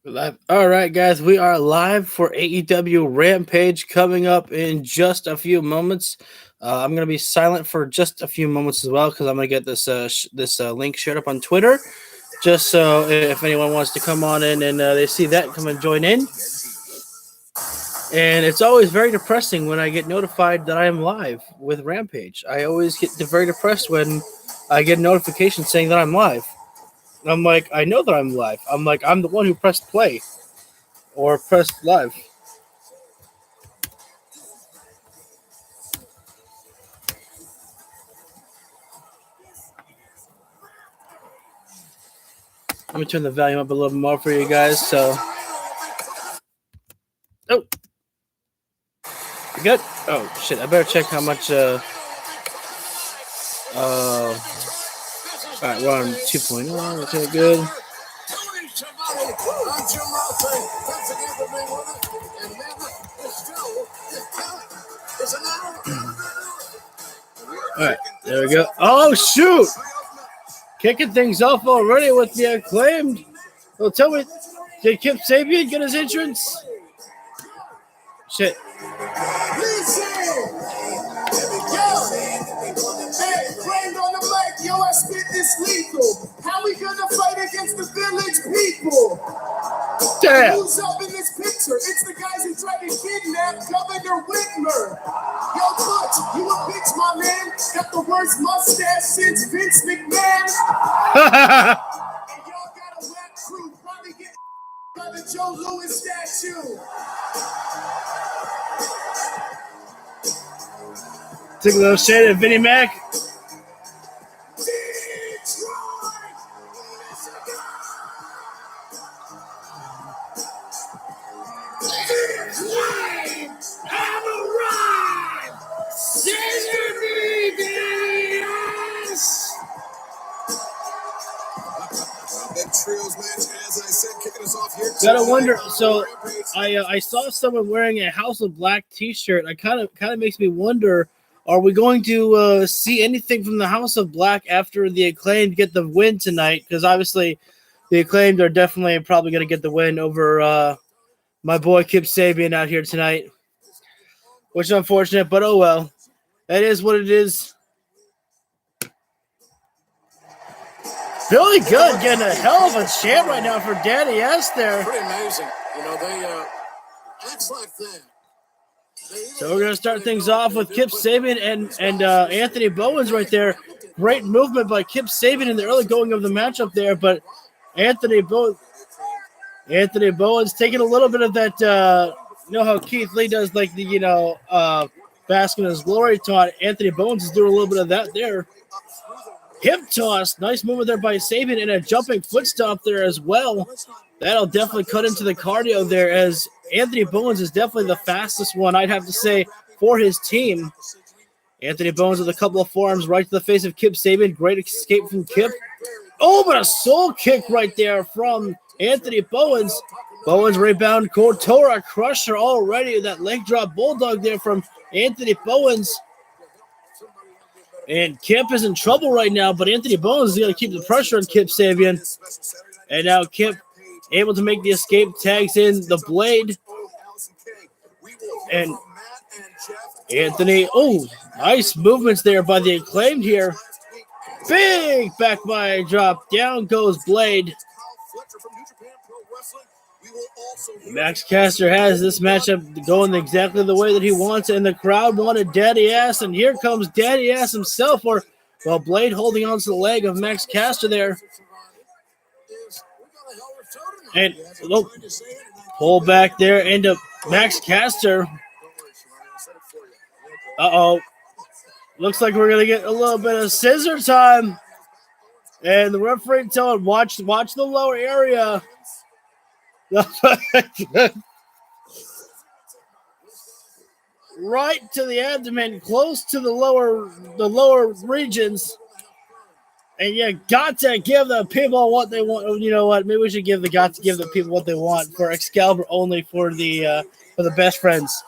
Live. All right, guys, we are live for AEW Rampage coming up in just a few moments. I'm going to be silent for just a few moments as well because I'm going to get this link shared up on Twitter, just so if anyone wants to come on in and they see that, come and join in. And it's always very depressing when I get notified that I am live with Rampage. I always get very depressed when I get a notification saying that I'm live. I'm like, I know that I'm live. I'm like, I'm the one who pressed play or pressed live. Let me turn the volume up a little more for you guys. So, oh, you good? Oh shit! I better check how much. All right, we're on 2.0. Okay, good. All right, there we go. Oh shoot! Kicking things off already with the Acclaimed. Well, tell me, did Kip Sabian get his entrance? Shit. Yo, I spit this lethal. How we gonna fight against the village people? Damn. Who's up in this picture? It's the guys who tried to kidnap Governor Whitmer. Yo, Butch, you a bitch, my man. Got the worst mustache since Vince McMahon. And y'all got a rap crew probably get by the Joe Louis statue. Took a little shade at Vinnie Mac. Gotta wonder. So, I saw someone wearing a House of Black T-shirt. I kind of makes me wonder: are we going to see anything from the House of Black after the Acclaimed get the win tonight? Because obviously, the Acclaimed are definitely probably going to get the win over my boy Kip Sabian out here tonight, which is unfortunate. But oh well, that is what it is. Billy Gunn getting a hell of a chant right now for Daddy S there. Pretty amazing. You know, they acts like that. So we're going to start things off with Kip Sabian and Anthony Bowens right there. Great movement by Kip Sabian in the early going of the matchup there, but Anthony Bowens taking a little bit of that, you know how Keith Lee does like the, bask in his glory taunt. Anthony Bowens is doing a little bit of that there. Hip toss, nice movement there by Sabian and a jumping foot stomp there as well. That'll definitely cut into the cardio there as Anthony Bowens is definitely the fastest one, I'd have to say, for his team. Anthony Bowens with a couple of forearms right to the face of Kip Sabian. Great escape from Kip. Oh, but a soul kick right there from Anthony Bowens. Bowens rebound, Torah crusher already. That leg drop bulldog there from Anthony Bowens. And Kip is in trouble right now, but Anthony Bowens is going to keep the pressure on Kip Sabian. And now Kip able to make the escape, tags in the blade. And Anthony, oh, nice movements there by the Acclaimed here. Big back body drop. Down goes Blade. Max Caster has this matchup going exactly the way that he wants, and the crowd wanted Daddy Ass, and here comes Daddy Ass himself, while Blade holding on to the leg of Max Caster there. And pull back there into Max Caster. Uh-oh. Looks like we're going to get a little bit of scissor time. And the referee telling watch the lower area. Right to the abdomen, close to the lower regions. And you got to give the people what they want. You know what? Maybe we should give the people what they want for Excalibur only for the best friends.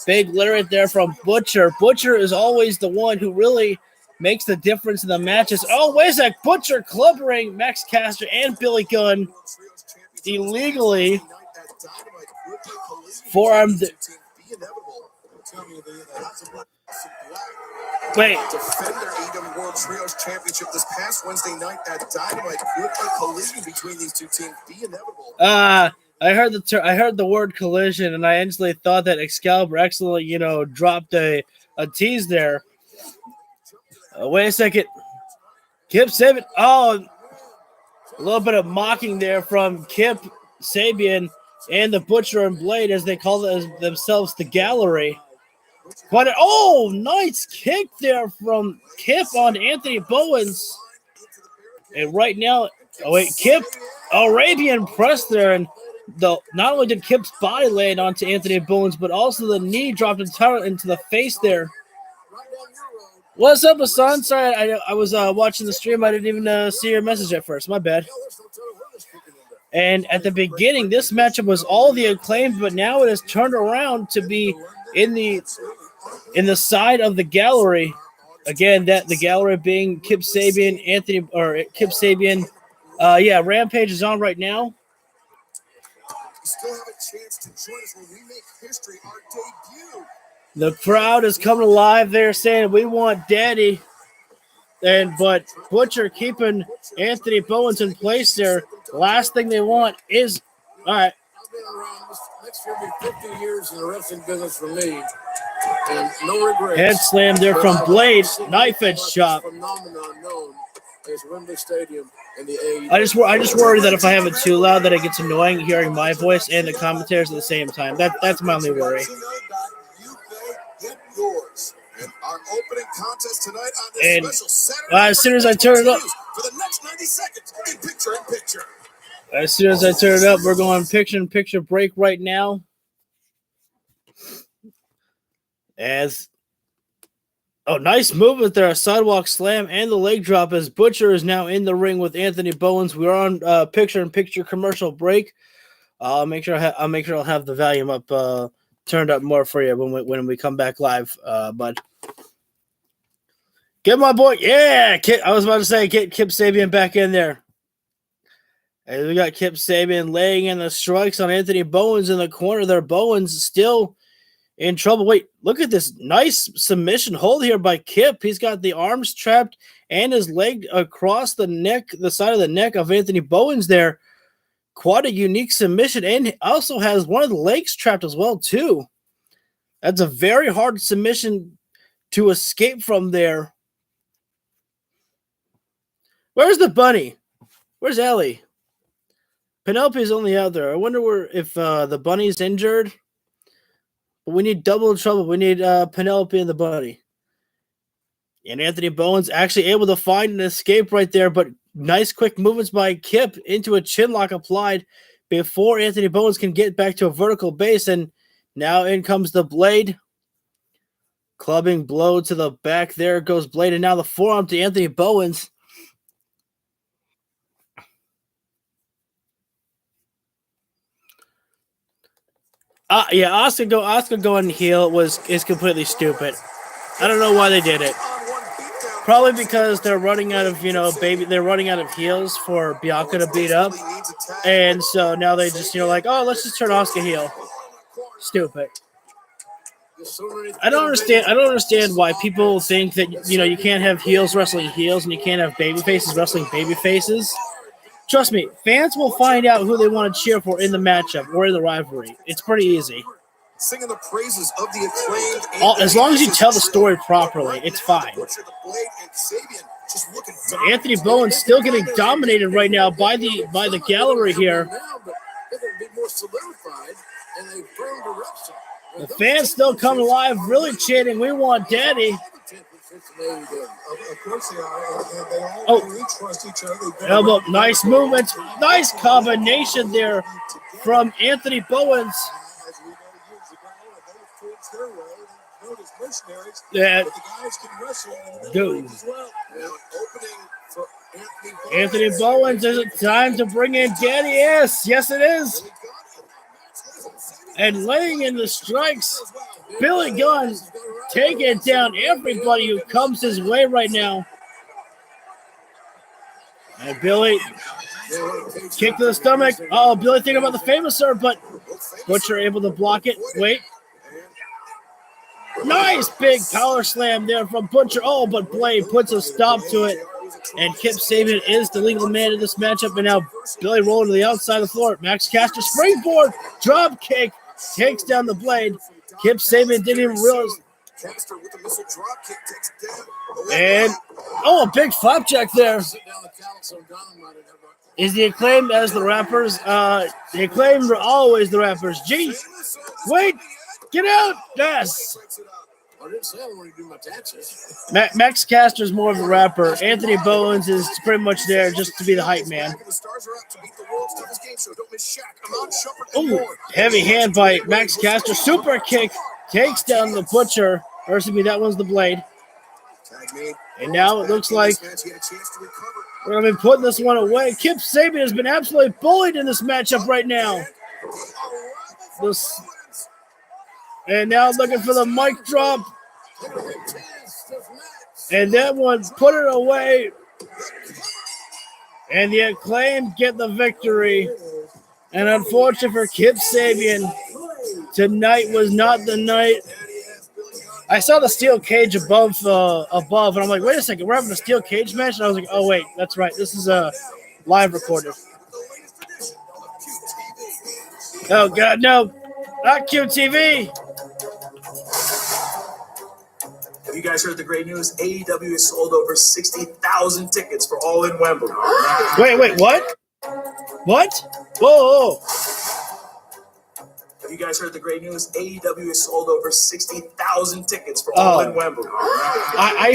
Big lyric there from Butcher. Butcher is always the one who really makes the difference in the matches. Oh, wait a sec. Butcher clubbering Max Caster and Billy Gunn. illegally forearmed. Wait. Defend their AEW World Trios Championship this past Wednesday night at Dynamite. Could a collision between these two teams be inevitable? I heard the word collision, and I instantly thought that Excalibur excellently, dropped a tease there. Wait a second. Kip Sabian. Oh, a little bit of mocking there from Kip Sabian and the Butcher and Blade, as they call themselves the Gallery. Nice kick there from Kip on Anthony Bowens. And right now, Kip Arabian press there, and not only did Kip's body land onto Anthony Bowens, but also the knee dropped entirely into the face there. What's up, Hassan? Sorry, I was watching the stream. I didn't even see your message at first. My bad. And at the beginning, this matchup was all the Acclaimed, but now it has turned around to be in the side of the Gallery. Again, that the Gallery being Kip Sabian, Kip Sabian. Rampage is on right now. You still have a chance to join us when we make history, our debut. The crowd is coming alive. They're saying, "We want Daddy." But Butcher keeping Anthony Bowens in place there. Last thing they want is, all right. I've been around this next year, be 50 years in the wrestling business for me, and no regrets. Head slam there from Blade, knife edge chop. Phenomenon known as Wembley Stadium and the AEW. I just worry that if I have it too loud, that it gets annoying hearing my voice and the commentators at the same time. That's my only worry. Yours. And our opening contest tonight on this special Saturday as soon as I turn it up, for the next 90 seconds in picture. As soon as I turn it up, we're going picture-in-picture break right now. Nice movement there, a sidewalk slam and the leg drop as Butcher is now in the ring with Anthony Bowens. We're on picture-in-picture commercial break. I'll make sure I'll have the volume up. Turned up more for you when we come back live. But get my boy, I was about to say, get Kip Sabian back in there. And we got Kip Sabian laying in the strikes on Anthony Bowens in the corner there. Bowens still in trouble. Wait, look at this nice submission hold here by Kip. He's got the arms trapped and his leg across the neck, the side of the neck of Anthony Bowens there. Quite a unique submission, and also has one of the legs trapped as well, too. That's a very hard submission to escape from there. Where's the bunny? Where's Ellie? Penelope's only out there. I wonder if the bunny's injured. But we need double trouble. We need Penelope and the bunny. And Anthony Bowens actually able to find an escape right there, but nice quick movements by Kip into a chin lock applied before Anthony Bowens can get back to a vertical base. And now in comes the Blade. Clubbing blow to the back. There goes Blade. And now the forearm to Anthony Bowens. Oscar going heel is completely stupid. I don't know why they did it. Probably because they're running out of, they're running out of heels for Bianca to beat up. And so now they just, let's just turn Asuka heel. Stupid. I don't understand why people think that, you can't have heels wrestling heels and you can't have baby faces wrestling baby faces. Trust me, fans will find out who they want to cheer for in the matchup or in the rivalry. It's pretty easy. Singing the praises of the Acclaimed. As long as you tell the story properly, it's fine. Anthony Bowens still getting dominated right now by the Gallery here. The fans still coming alive, really chanting, "We want Daddy." Elbow, nice movement, nice combination there from Anthony Bowens. Dude. Anthony Bowens, is it time to bring in Daddy? Yes, it is. And laying in the strikes, Billy Gunn taking down everybody who comes his way right now. And Billy Kick to the stomach. Oh, Billy thinking about the Famouser, but Butcher able to block it. Wait. Nice big power slam there from Butcher. Oh, but Blade puts a stop to it. And Kip Sabian is the legal man in this matchup. And now Billy rolling to the outside of the floor. Max Caster springboard. Drop kick. Takes down the Blade. Kip Sabian didn't even realize. And, a big flapjack there. Is the Acclaimed as the rappers? The Acclaimed are always the rappers. Gee, wait, get out. Yes. Max Caster's more of a rapper. Anthony Bowens is pretty much there just to be the hype man. Oh, heavy hand by Max Caster. Super kick. Takes down the Butcher. Or excuse me, that one's the Blade. And now it looks like we're going to be putting this one away. Kip Sabian has been absolutely bullied in this matchup right now. And now looking for the mic drop. And that one, put it away. And the Acclaimed get the victory. And unfortunately for Kip Sabian, tonight was not the night. I saw the steel cage above, and I'm like, wait a second, we're having a steel cage match? And I was like, oh, wait, that's right. This is a live recorded. Oh, God, no. Not QTV. Have you guys heard the great news? AEW has sold over 60,000 tickets for All in Wembley. Wait, what? What? Whoa. Have you guys heard the great news? AEW has sold over 60,000 tickets for All in Wembley. I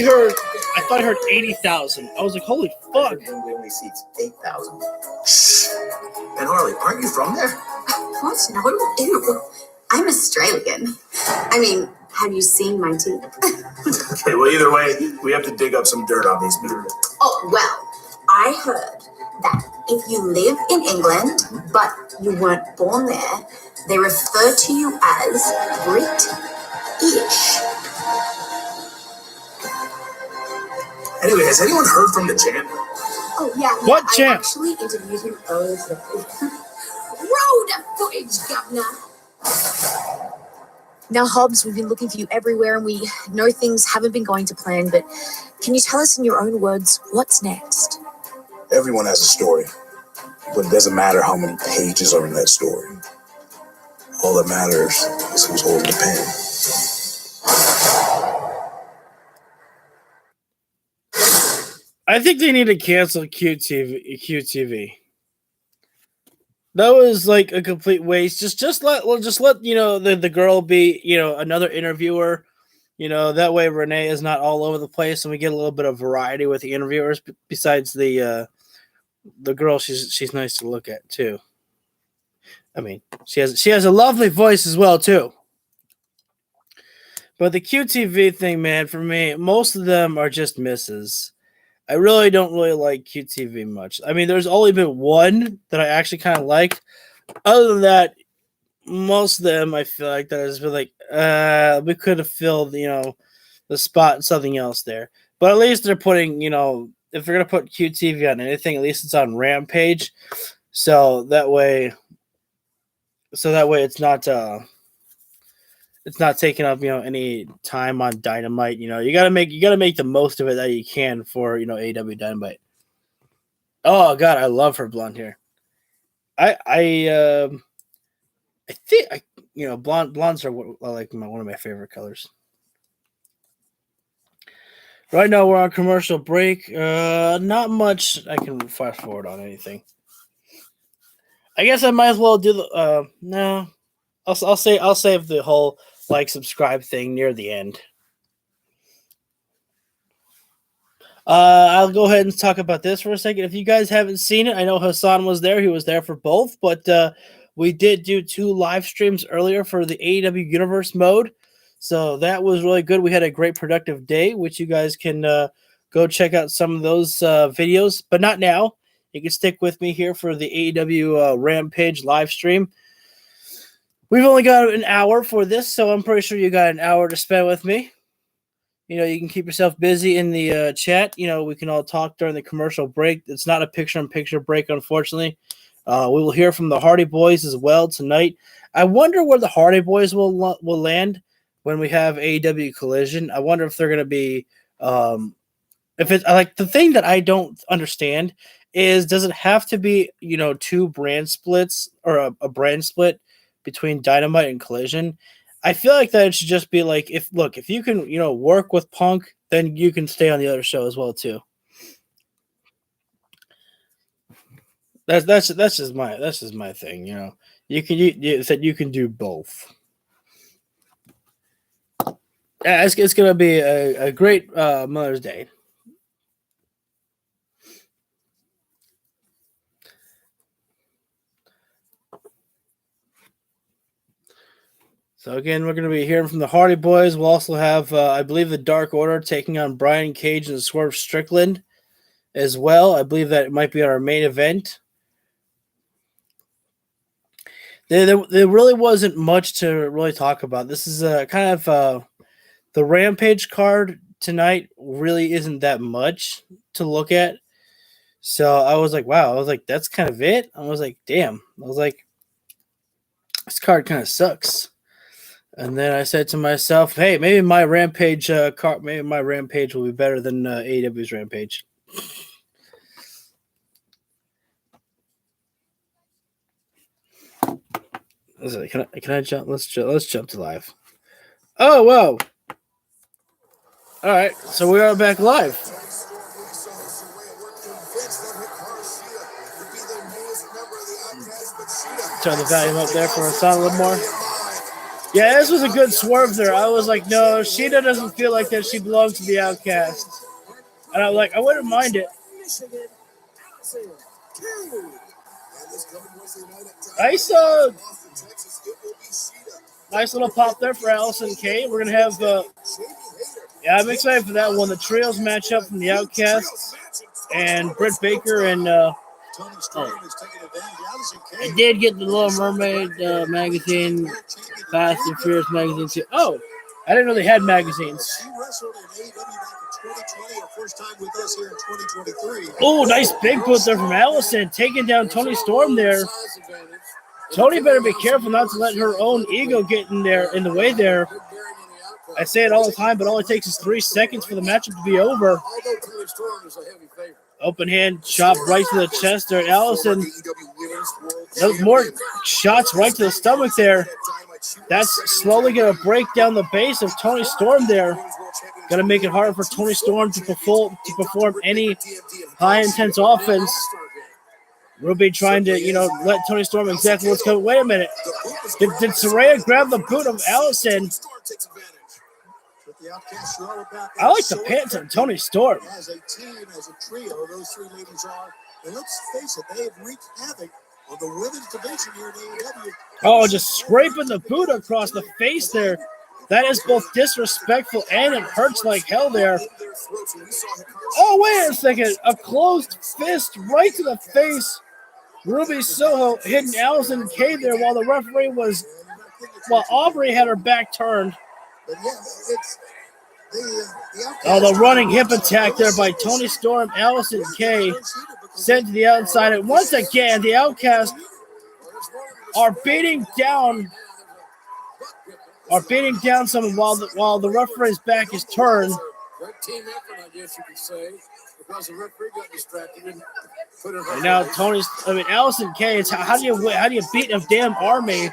thought I heard 80,000. I was like, holy fuck. Wembley only seats 8,000. Shh. And Harley, aren't you from there? What? No, ew. I'm Australian. I mean, have you seen my teeth? Okay, well, either way, we have to dig up some dirt on these people. Oh, well, I heard that if you live in England, but you weren't born there, they refer to you as Brit-ish. Anyway, has anyone heard from the champ? Oh, yeah. What I champ? actually interviewed him earlier today. Road footage, governor. Now, Hobbs, we've been looking for you everywhere, and we know things haven't been going to plan, but can you tell us in your own words what's next? Everyone has a story, but it doesn't matter how many pages are in that story. All that matters is who's holding the pen. I think they need to cancel QTV. That was like a complete waste. Just let the girl be, another interviewer. That way Renee is not all over the place and we get a little bit of variety with the interviewers besides the girl. She's nice to look at too. I mean, she has a lovely voice as well too. But the QTV thing, man, for me, most of them are just misses. I really don't like QTV much. I mean, there's only been one that I actually kind of liked. Other than that, most of them I feel like that has been like, we could have filled, the spot and something else there. But at least they're putting, if they're gonna put QTV on anything, at least it's on Rampage. So that way it's not taking up, any time on Dynamite. You gotta make the most of it that you can for, AEW Dynamite. Oh God, I love her blonde hair. I think blondes are like one of my favorite colors. Right now we're on commercial break. Not much I can fast forward on anything. I guess I might as well do the no. I'll save the whole subscribe thing near the end. I'll go ahead and talk about this for a second. If you guys haven't seen it, I know Hassan was there. He was there for both, but we did do 2 live streams earlier for the AEW Universe mode. So that was really good. We had a great productive day, which you guys can go check out some of those videos, but not now. You can stick with me here for the AEW Rampage live stream. We've only got an hour for this, so I'm pretty sure you got an hour to spend with me. you can keep yourself busy in the chat. We can all talk during the commercial break. It's not a picture-in-picture break, unfortunately. We will hear from the Hardy Boys as well tonight. I wonder where the Hardy Boys will land when we have AEW Collision. I wonder if they're going to be if it's like the thing that I don't understand is, does it have to be, two brand splits or a brand split between Dynamite and Collision? I feel like that it should just be like, if you can, work with Punk, then you can stay on the other show as well too. That's just my thing, You said you can do both. Yeah, it's gonna be a great Mother's Day. So again, we're going to be hearing from the Hardy Boys. We'll also have, I believe, the Dark Order taking on Brian Cage and Swerve Strickland as well. I believe that it might be our main event. There really wasn't much to really talk about. This is kind of the Rampage card tonight. Really isn't that much to look at. So I was like, wow. I was like, that's kind of it. I was like, damn. I was like, this card kind of sucks. And then I said to myself, hey, maybe my Rampage will be better than AEW's Rampage. Can I jump? Let's jump to live. Oh, whoa. All right, so we are back live. Turn the volume up there for a sound a little more. Yeah, this was a good swerve there. I was like, no, Sheeta doesn't feel like that she belongs to the Outcasts. And I'm like, I wouldn't mind it. Nice little pop there for Allison Kay. We're going to have, I'm excited for that one. The trios match up from the Outcasts and Britt Baker and, I did get the Little Mermaid magazine, Fast and Furious magazine too. Oh, I didn't know they had magazines. Oh, nice big boot there from Allison, taking down Toni Storm there. Toni better be careful not to let her own ego get in the way there. I say it all the time, but all it takes is 3 seconds for the matchup to be over. Open hand chop right to the chest there. Allison, more shots right to the stomach there. That's slowly going to break down the base of Toni Storm there. Going to make it harder for Toni Storm to perform any high-intense offense. Ruby trying to, let Toni Storm exactly what's coming. Wait a minute. Did Saraya grab the boot of Allison? I like the pants on Toni Storm. As a team, as a trio, those three ladies are. And let's face it, they have wreaked havoc on the women's division here in AEW. Oh, just scraping the boot across the face there. That is both disrespectful and it hurts like hell there. Oh, wait a second. A closed fist right to the face. Ruby Soho hitting Allison Kay there while the referee while Aubrey had her back turned. The running hip attack there by Toni Storm, Allison Kay sent to the outside. And once again, the Outcasts are beating down someone while the referee's back is turned. Team effort, I guess you could say, because the referee got distracted and put it. And now Allison Kay. It's how do you beat a damn army?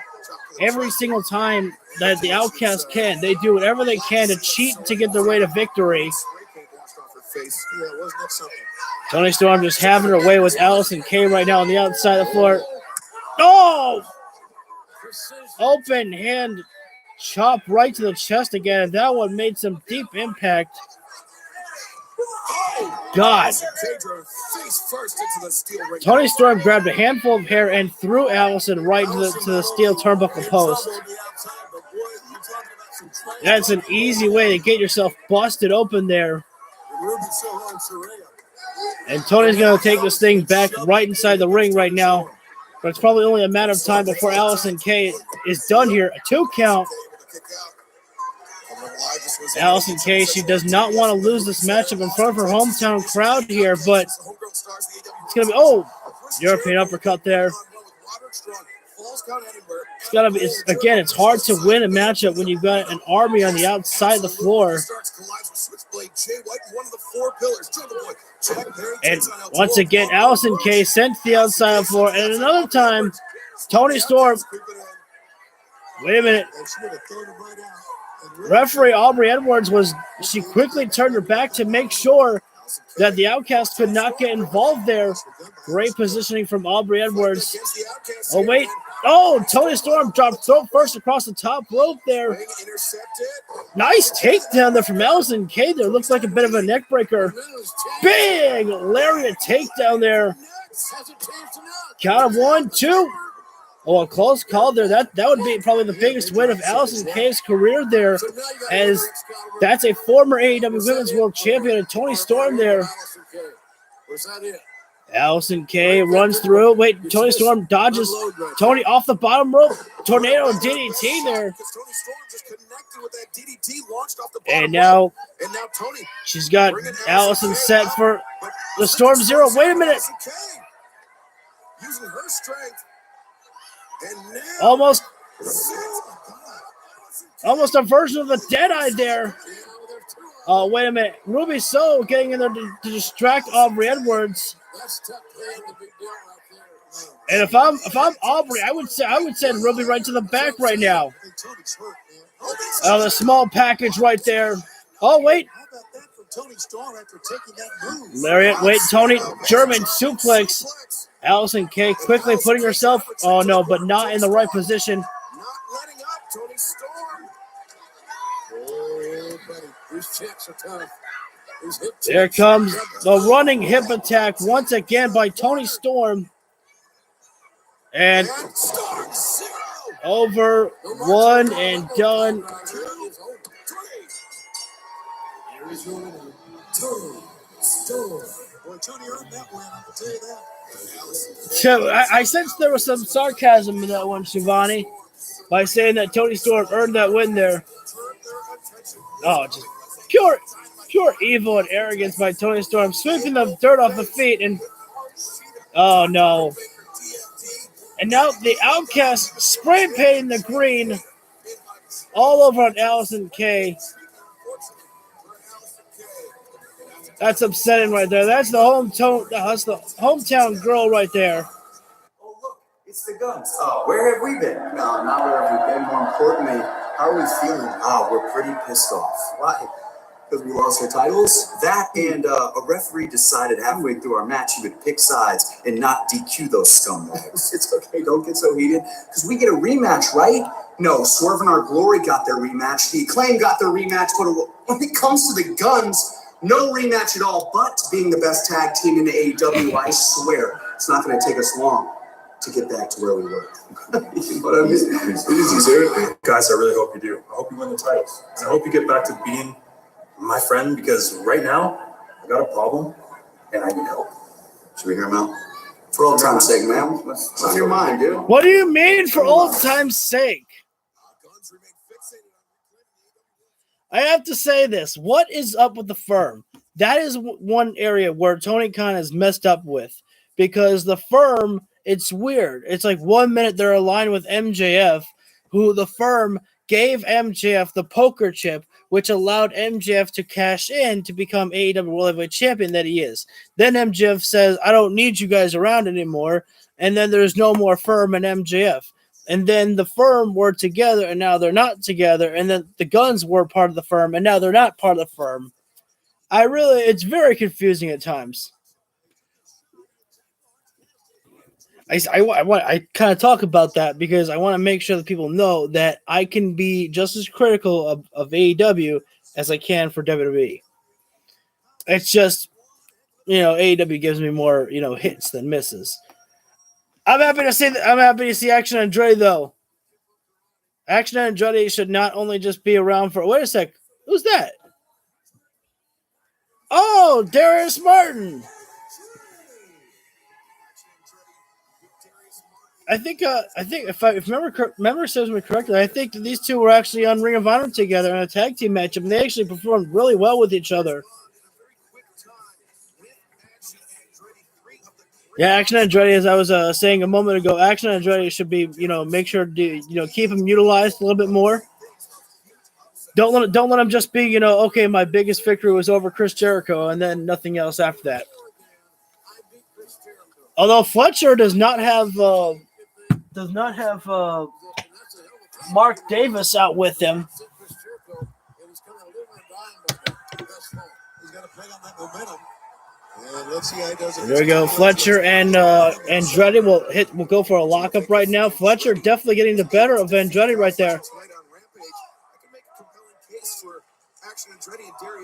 Every single time that the Outcasts can, they do whatever they can to cheat to get their way to victory. Toni Storm just having her way with Allison Kay right now on the outside of the floor. Oh! Open hand chop right to the chest again, and that one made some deep impact. God. Toni Storm grabbed a handful of hair and threw Allison right to the steel turnbuckle post. That's an easy way to get yourself busted open there. And Tony's going to take this thing back right inside the ring right now. But it's probably only a matter of time before Allison Kay is done here. A 2 count. Allison Kay, she does not want to lose this matchup in front of her hometown crowd here, but it's going to be, European uppercut there. It's got to be, it's hard to win a matchup when you've got an army on the outside of the floor. And once again, Allison Kay sent to the outside of the floor. And another time, Toni Storm. Wait a minute. Referee Aubrey Edwards she quickly turned her back to make sure that the Outcast could not get involved there. Great positioning from Aubrey Edwards. Oh, wait. Oh, Toni Storm dropped throat first across the top rope there. Nice takedown there from Allison Kay there. Looks like a bit of a neck breaker. Big lariat takedown there. Count of 1, 2. Oh, a close call there. That would be probably the biggest win of Allison Kay's career there, as that's a former AEW Women's World Champion, and Toni Storm there. Allison Kay runs through. Wait, Toni Storm dodges. Toni off the bottom rope. Tornado DDT there. And now she's got Allison set for the Storm Zero. Wait a minute. Using her strength. Almost a version of the Deadeye there. Oh, wait a minute. Ruby Soho getting in there to distract Aubrey Edwards. And if I'm Aubrey, I would send Ruby right to the back right now. Oh, the small package right there. Oh, wait. Lariat, wait, Toni, German suplex. Allison Kay quickly putting herself, oh no, but not in the right position. Not letting up, Toni Storm. Oh, buddy, these checks are tough. There comes the running hip attack once again by Toni Storm. And over, one and done. So I sense there was some sarcasm in that one, Shivani, by saying that Toni Storm earned that win there. Oh, just pure evil and arrogance by Toni Storm, sweeping the dirt off the feet, and oh no. And now the Outcast spray painting the green all over on Allison Kay. That's upsetting right there. That's the hometown girl right there. Oh, look, it's the Guns. Oh, where have we been? No, not where have we been. More importantly, how are we feeling? Oh, we're pretty pissed off. Why? Because we lost our titles? That and a referee decided halfway through our match he would pick sides and not DQ those scumbags. It's okay, don't get so heated. Because we get a rematch, right? No, Swerve and Our Glory got their rematch. The Acclaim got their rematch. But when it comes to the Guns, no rematch at all, but being the best tag team in the AEW, I swear, it's not going to take us long to get back to where we were. You know what I mean? Easy, sir. Guys, I really hope you do. I hope you win the titles. And I hope you get back to being my friend, because right now, I got a problem, and I need help. Should we hear him out? For old time's sake, man. What's on your mind, dude? What do you mean for old time's sake? I have to say this. What is up with the Firm? That is one area where Tony Khan has messed up with, because the Firm, it's weird. It's like 1 minute they're aligned with MJF, who the Firm gave MJF the poker chip, which allowed MJF to cash in to become AEW World Heavyweight Champion that he is. Then MJF says, I don't need you guys around anymore. And then there's no more Firm and MJF. And then the Firm were together, and now they're not together. And then the Guns were part of the Firm, and now they're not part of the Firm. It's very confusing at times. I kind of talk about that because I want to make sure that people know that I can be just as critical of AEW as I can for WWE. It's just, AEW gives me more, hits than misses. I'm happy to see Action Andretti, though. Action Andretti should not only just be around for... Wait a sec. Who's that? Oh, Darius Martin. if memory serves me correctly, I think that these two were actually on Ring of Honor together in a tag team matchup, and they actually performed really well with each other. Yeah, Action Andretti, as I was saying a moment ago, Action Andretti should be, make sure to, keep him utilized a little bit more. Don't let him just be, okay, my biggest victory was over Chris Jericho, and then nothing else after that. Although Fletcher does not have Mark Davis out with him. There we go. Fletcher and Andretti will go for a lockup right now. Fletcher definitely getting the better of Andretti right there.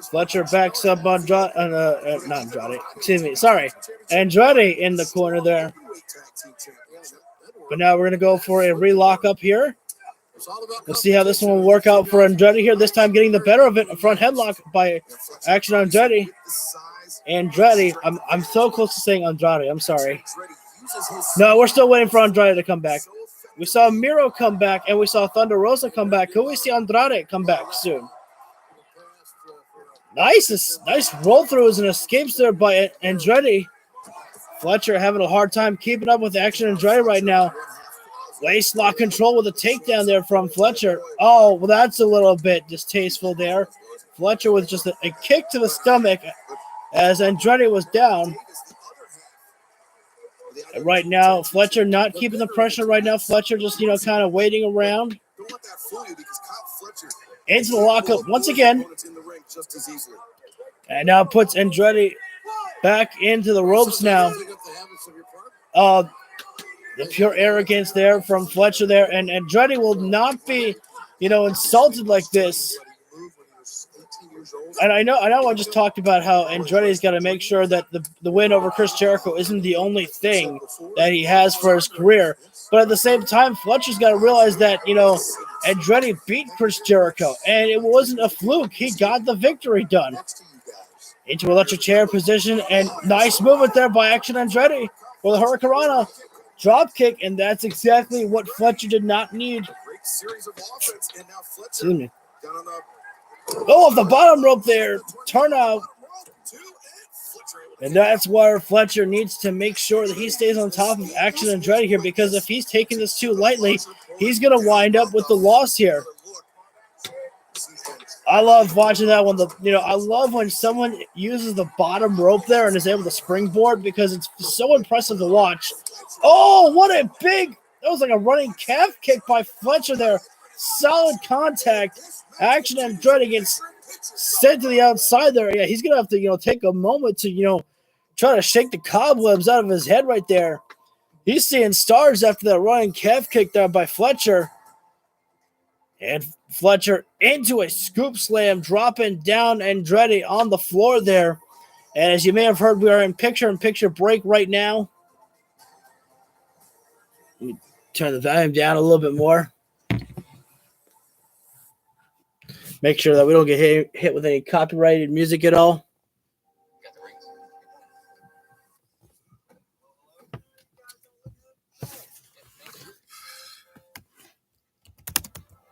Fletcher backs up on not Andrade. Excuse me. Sorry, Andretti in the corner there. But now we're gonna go for a relock up here. Let's see how this one will work out for Andretti here. This time getting the better of it. A front headlock by Action Andretti. Andretti. I'm so close to saying Andrade. I'm sorry. No, we're still waiting for Andrade to come back. We saw Miro come back, and we saw Thunder Rosa come back. Could we see Andrade come back soon? Nice roll-throughs and escapes there by Andretti. Fletcher having a hard time keeping up with Action Andretti right now. Waist lock control with a takedown there from Fletcher. Oh, well, that's a little bit distasteful there. Fletcher with just a kick to the stomach as Andretti was down. And right now, Fletcher not keeping the pressure right now. Fletcher just, kind of waiting around. Into the lockup once again. And now puts Andretti back into the ropes now. The pure arrogance there from Fletcher there. And Andretti will not be, insulted like this. And I know I just talked about how Andretti's got to make sure that the win over Chris Jericho isn't the only thing that he has for his career. But at the same time, Fletcher's got to realize that, Andretti beat Chris Jericho. And it wasn't a fluke. He got the victory done. Into electric chair position. And nice movement there by Action Andretti for the Hurricanrana. Drop kick. And that's exactly what Fletcher did not need. Excuse me. Oh, off the bottom rope there. Turn out. And that's where Fletcher needs to make sure that he stays on top of Action Andretti here, because if he's taking this too lightly, he's going to wind up with the loss here. I love watching that one. I love when someone uses the bottom rope there and is able to springboard, because it's so impressive to watch. Oh, that was like a running calf kick by Fletcher there. Solid contact. Action Andretti gets sent to the outside there. Yeah, he's going to have to, take a moment to, try to shake the cobwebs out of his head right there. He's seeing stars after that running calf kick there by Fletcher. And Fletcher into a scoop slam, dropping down Andretti on the floor there. And as you may have heard, we are in picture-in-picture break right now. Let me turn the volume down a little bit more. Make sure that we don't get hit with any copyrighted music at all.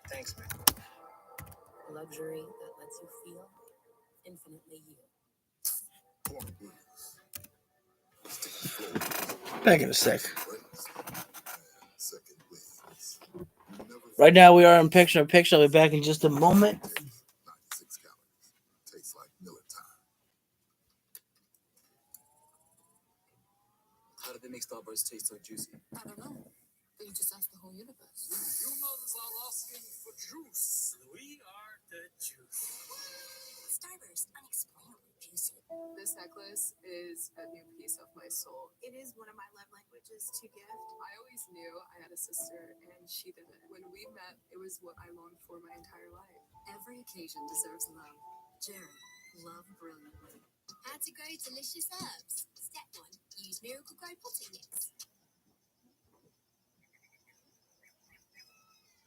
Thanks, man. Luxury that lets you feel infinitely you. Back in a sec. Right now we are in picture-in-picture. I'll be back in just a moment. How did they make Starburst taste so juicy? I don't know. But you just asked the whole universe. Humans are asking for juice. We are the juice. Starburst, unexplainably juicy. This necklace is a new piece of my soul. It is one of my love languages to gift. I always knew I had a sister, and she didn't. When we met, it was what I longed for my entire life. Every occasion deserves love. Jared, love brilliantly. How to grow delicious herbs. Step 1. Use Miracle Grow potting mix.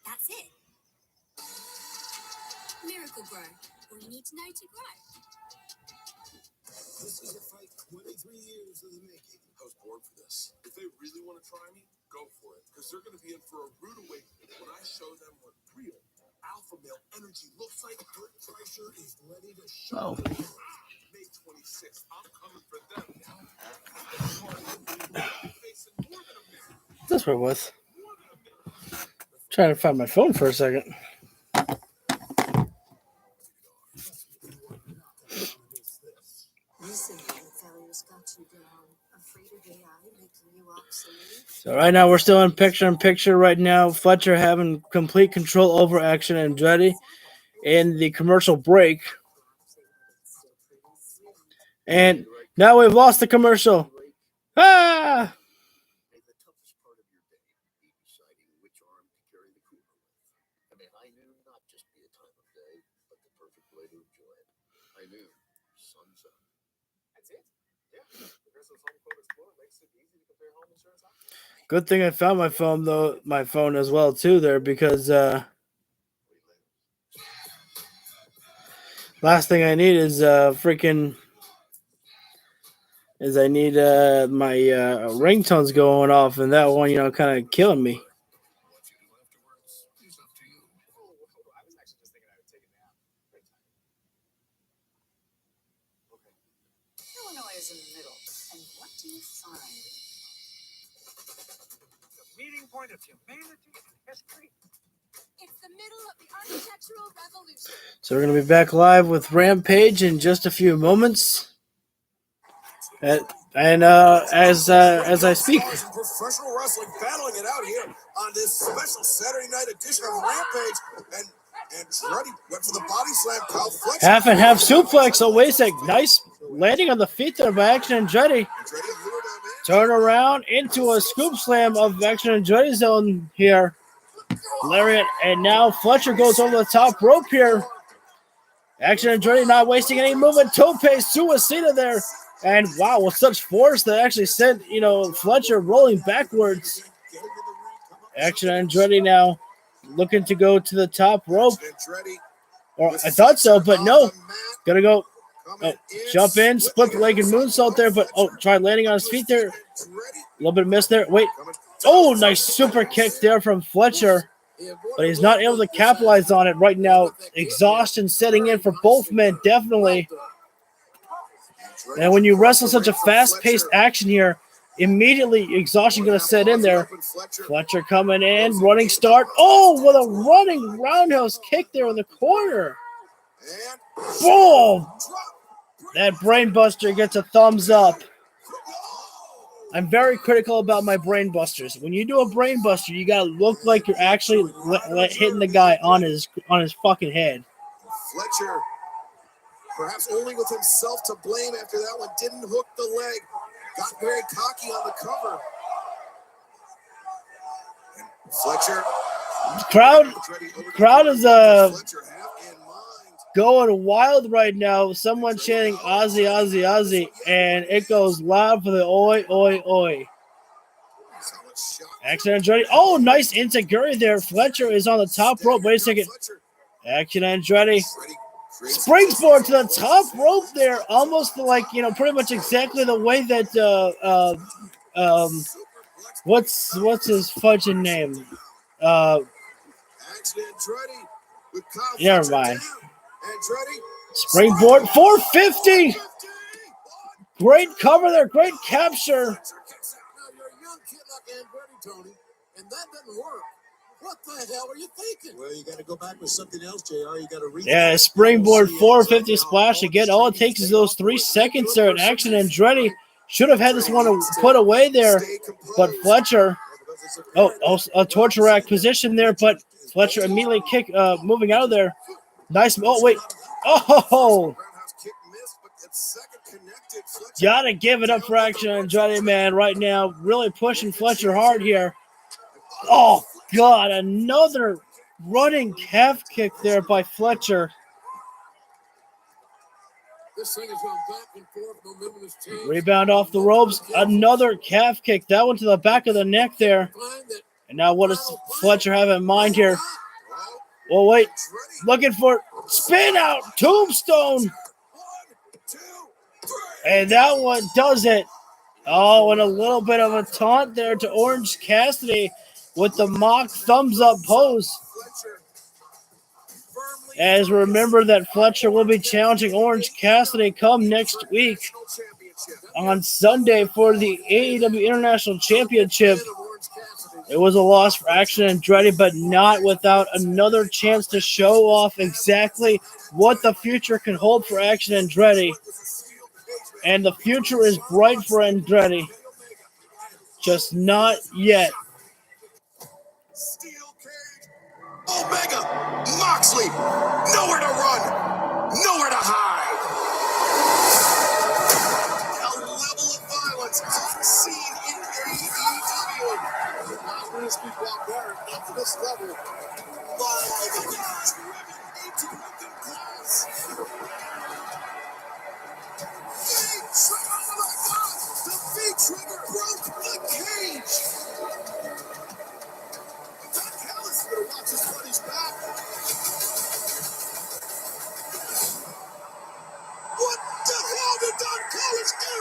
That's it. Miracle Grow. All you need to know to grow. This is a fight 23 years in the making. I was born for this. If they really want to try me, go for it because they're going to be in for a rude awakening when I show them what real alpha male energy looks like. Kurt Kreischer is ready to show them. May 26th, I'm coming for them now. Facing more than a minute. That's what it was. Trying to find my phone for a second. So right now we're still in picture right now. Fletcher having complete control over Action Andretti in the commercial break. And now we've lost the commercial. Ah! The toughest part of your day be deciding which arm to carry the cooler with. I mean, I knew not just be a time of day, but the perfect way to enjoy it. I knew sun's up. That's it. Yeah. Progressive's Home Quote Explorer makes it easy to compare home insurance options. Good thing I found my phone though, my phone as well too there, because last thing I need is I need my ringtones going off, and that one, kind of killing me. What you do afterwards is up to you. I was actually just thinking I would take a nap. Okay. Illinois is in the middle, and what do you find? The meeting point of humanity and history. It's the middle of the architectural revolution. So we're going to be back live with Rampage in just a few moments. And as I speak. Professional wrestling battling it out here on this special Saturday night edition of Rampage. And Andretti went for the body slam. Kyle Fletcher. Half and half suplex. Oh, wait a sec. Nice landing on the feet there by Action Andretti. Turn around into a scoop slam of Action Andretti's zone here. Lariat. And now Fletcher goes over the top rope here. Action Andretti not wasting any movement. Tope Suicida there. And wow, with such force that actually sent, Fletcher rolling backwards. Action Andretti now looking to go to the top rope. Or I thought so, but no. Gonna go jump in, split the leg and moonsault there, but try landing on his feet there. A little bit of miss there. Wait. Oh, nice super kick there from Fletcher. But he's not able to capitalize on it right now. Exhaustion setting in for both men, definitely. And when you wrestle such a fast-paced action here, immediately exhaustion going to set in there. Fletcher coming in, running start. Oh, with a running roundhouse kick there in the corner. Boom! That brainbuster gets a thumbs up. I'm very critical about my brainbusters. When you do a brainbuster, you got to look like you're actually hitting the guy on his fucking head. Fletcher, perhaps only with himself to blame after that one, didn't hook the leg. Got very cocky on the cover. And Fletcher. Crowd is going wild right now. Someone chanting Ozzy, Ozzy, Ozzy, and it goes loud for the oi, oi, oi. Action Andretti. Oh, nice insecurity there. Fletcher is on the top rope. Wait a second. Action Andretti. Springboard to the top rope there. Almost like, pretty much exactly the way that, what's his fudging name? Never mind. Springboard 450. Great cover there. Great capture. Now, you're a young kid like Andretti, Tony, and that doesn't work. What the hell are you thinking? Well, you got to go back with something else, JR. You got to springboard 450 splash again. All it takes is those 3 seconds there. And Action Andretti should have had this one put away there, but Fletcher. A torture rack position there, but Fletcher immediately moving out of there. Nice. Oh, wait. Oh! Gotta give it up for Action Andretti, man, right now. Really pushing Fletcher hard here. Oh, God. Another running calf kick there by Fletcher. Rebound off the ropes. Another calf kick. That one to the back of the neck there. And now what does Fletcher have in mind here? Oh, wait. Looking for spin out. Tombstone. And that one does it. Oh, and a little bit of a taunt there to Orange Cassidy with the mock thumbs up pose. As remember that Fletcher will be challenging Orange Cassidy come next week on Sunday for the AEW International Championship. It was a loss for Action Andretti, but not without another chance to show off exactly what the future can hold for Action Andretti. And the future is bright for Andretti. Just not yet. Steel cage. Omega. Moxley. Nowhere to run. Nowhere to hide. A level of violence seen in AEW. Not risky barbaric at this level. Live into broken glass. Oh my God! The big trigger broke the cage. Don Callis better watch his buddy's back. What the hell did Don Callis do?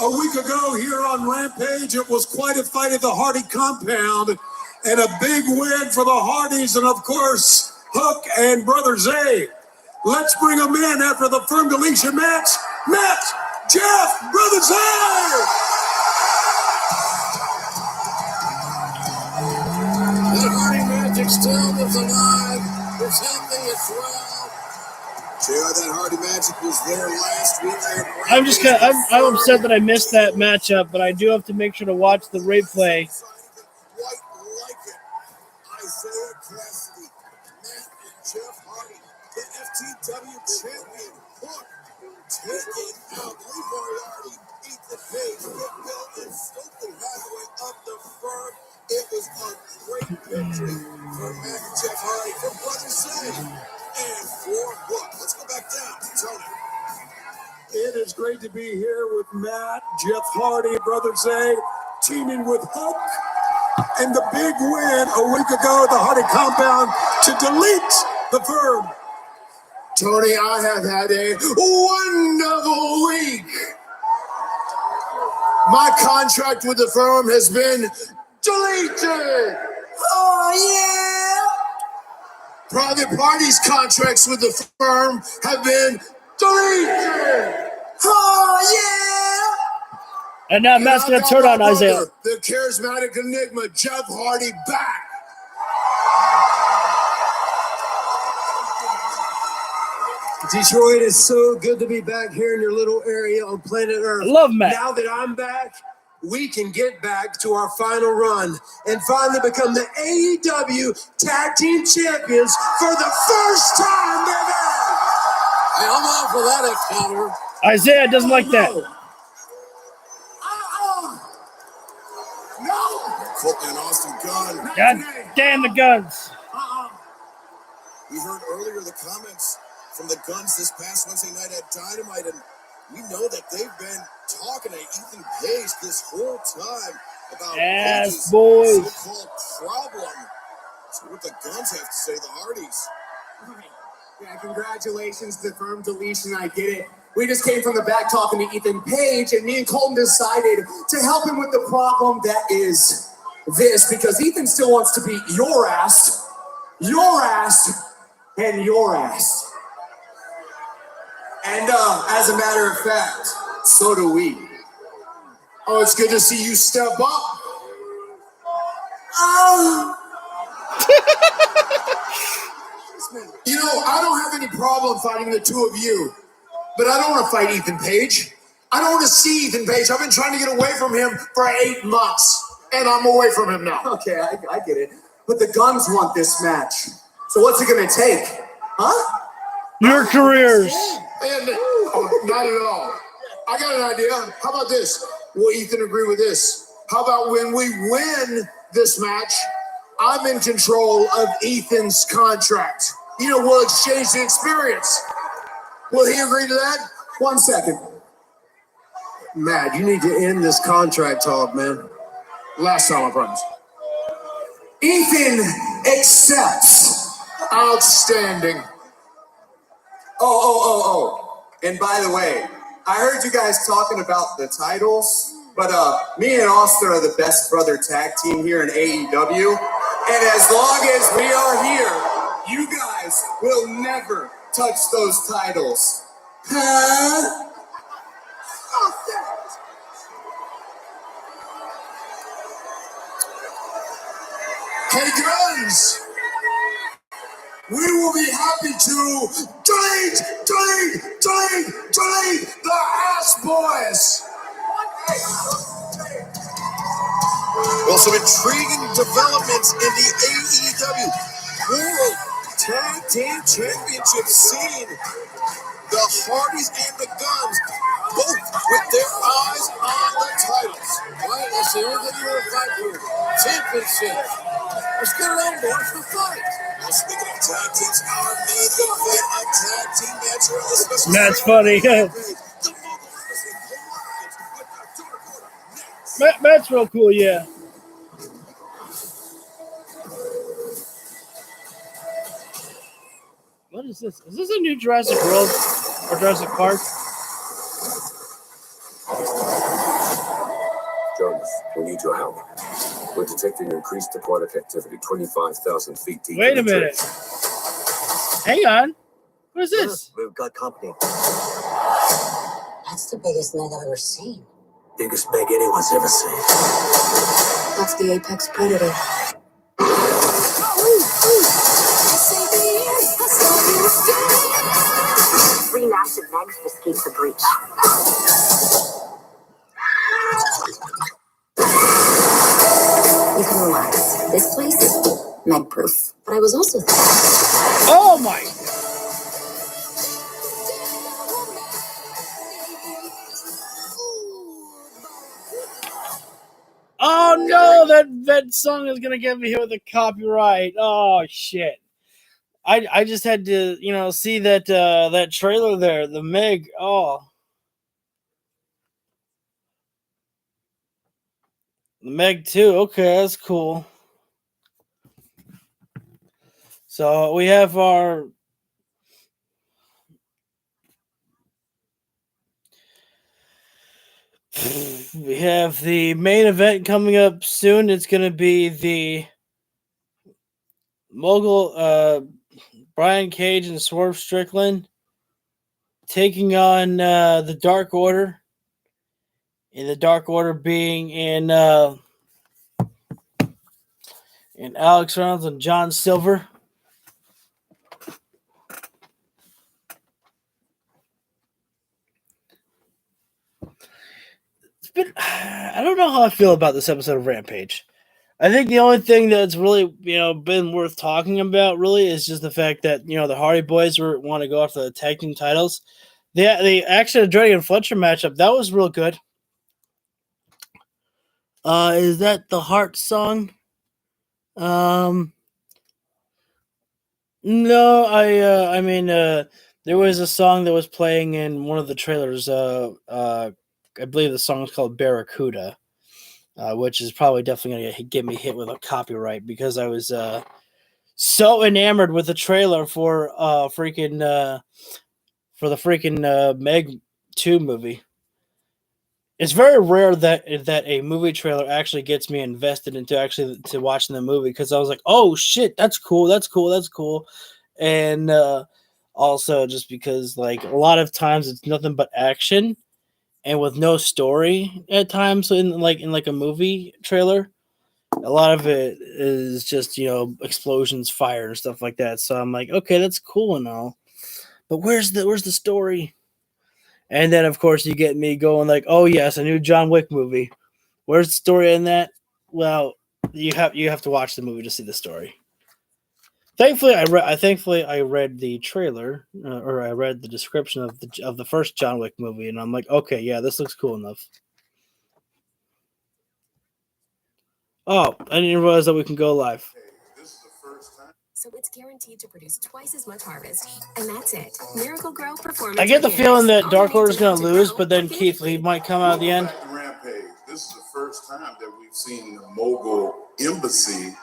A week ago here on Rampage, it was quite a fight at the Hardy compound and a big win for the Hardys and, of course, Hook and Brother Zay. Let's bring them in after the firm deletion match. Matt, Jeff, Brother Zay! The Hardy Magic still is alive. It's healthy as well. Sure, that Hardy Magic was there last week. I'm upset that I missed that matchup, but I do have to make sure to watch the replay. Quite like it. Isaiah Cassidy, Matt and Jeff Hardy, the FTW champion, Hook, taking out Lee Moriarty, Ethan Page, Rick Bill, and Stokely Hathaway of the firm. It was a great victory for Matt and Jeff Hardy, for Brother Zay, and for Hook. Let's go back down to Tony. It is great to be here with Matt, Jeff Hardy, Brother Zay, teaming with Hook. And the big win a week ago at the Hardy compound to delete the firm. Tony, I have had a wonderful week. My contract with the firm has been deleted. Oh, yeah. Private parties' contracts with the firm have been deleted. Oh, yeah. And now Matt's going to turn on Isaiah. The charismatic enigma, Jeff Hardy, back. Detroit, is so good to be back here in your little area on planet Earth. I love Matt. Now that I'm back, we can get back to our final run and finally become the AEW Tag Team Champions for the first time, baby! Hey, I'm out for that encounter. Isaiah doesn't like that. No! Colton and Austin Gunn. God damn the guns. We heard earlier the comments from the Guns this past Wednesday night at Dynamite, and we know that they've been talking to Ethan Page this whole time about Yes, boys. so-called problem. So what the Guns have to say, the Hardys. Yeah, congratulations to the firm deletion. I get it. We just came from the back talking to Ethan Page, and me and Colton decided to help him with the problem that is this, because Ethan still wants to beat your ass, and your ass. And as a matter of fact, so do we. Oh, it's good to see you step up. You know, I don't have any problem fighting the two of you, but I don't want to fight Ethan Page. I don't want to see Ethan Page. I've been trying to get away from him for 8 months, and I'm away from him now. Okay, I get it. But the Guns want this match. So what's it going to take? Huh? Your careers. And, not at all. I got an idea. How about this? Will Ethan agree with this? How about when we win this match, I'm in control of Ethan's contract. You know, we'll exchange the experience. Will he agree to that? 1 second. Matt, you need to end this contract talk, man. Last time, I promise. Ethan accepts. Outstanding. Oh. And by the way, I heard you guys talking about the titles, but me and Austin are the best brother tag team here in AEW. And as long as we are here, you guys will never touch those titles. Huh? Hey guys, we will be happy to delete the Ass Boys. Well, some intriguing developments in the AEW World Tag Team Championship scene. The Hardys and the Guns, both with their eyes on the titles. Right, let's see, we're going to fight for championship. Let's get it on, boys, for fight. Now, speaking of tag teams, our main event, a tag team match here on the special. That's funny. Matt's real cool, yeah. What is this? Is this a new Jurassic World or Jurassic Park? Jonas, we need your help. We're detecting increased aquatic activity 25,000 feet deep. Wait a minute. Hang on. What is this? We've got company. That's the biggest net I've ever seen. Biggest meg anyone's ever seen. That's the apex predator. Three massive megs just escaped the breach. You can relax. This place is meg-proof. But I was also thinking... Oh my! Oh no! That song is gonna get me hit with a copyright. Oh shit! I just had to see that that trailer there, the Meg. Oh, the Meg 2. Okay, that's cool. So we have the main event coming up soon. It's going to be the Mogul Brian Cage and Swerve Strickland taking on the Dark Order. And the Dark Order being in Alex Reynolds and John Silver. I don't know how I feel about this episode of Rampage. I think the only thing that's really been worth talking about really is just the fact that the Hardy Boys want to go after the tag team titles. The actually Andretti and Fletcher matchup, that was real good. Is that the Heart song? No, I mean there was a song that was playing in one of the trailers. I believe the song is called Barracuda, which is probably definitely going to get me hit with a copyright because I was so enamored with the trailer for the freaking Meg 2 movie. It's very rare that a movie trailer actually gets me invested into to watching the movie because I was like, oh shit, that's cool, and also just because like a lot of times it's nothing but action. And with no story at times in a movie trailer, a lot of it is just explosions, fire, and stuff like that. So I'm like, okay, that's cool and all, but where's the story? And then of course you get me going like, oh yes, a new John Wick movie. Where's the story in that? Well, you have to watch the movie to see the story. Thankfully, I read the trailer or I read the description of the first John Wick movie, and I'm like, okay, yeah, this looks cool enough. Oh, I didn't realize that we can go live. So it's guaranteed to produce twice as much harvest, and that's it. Miracle Grow Performance. I get the feeling that Dark Order's going to lose, but then Keith Lee might come out at the end. Rampage. This is the first time that we've seen the Mogul Embassy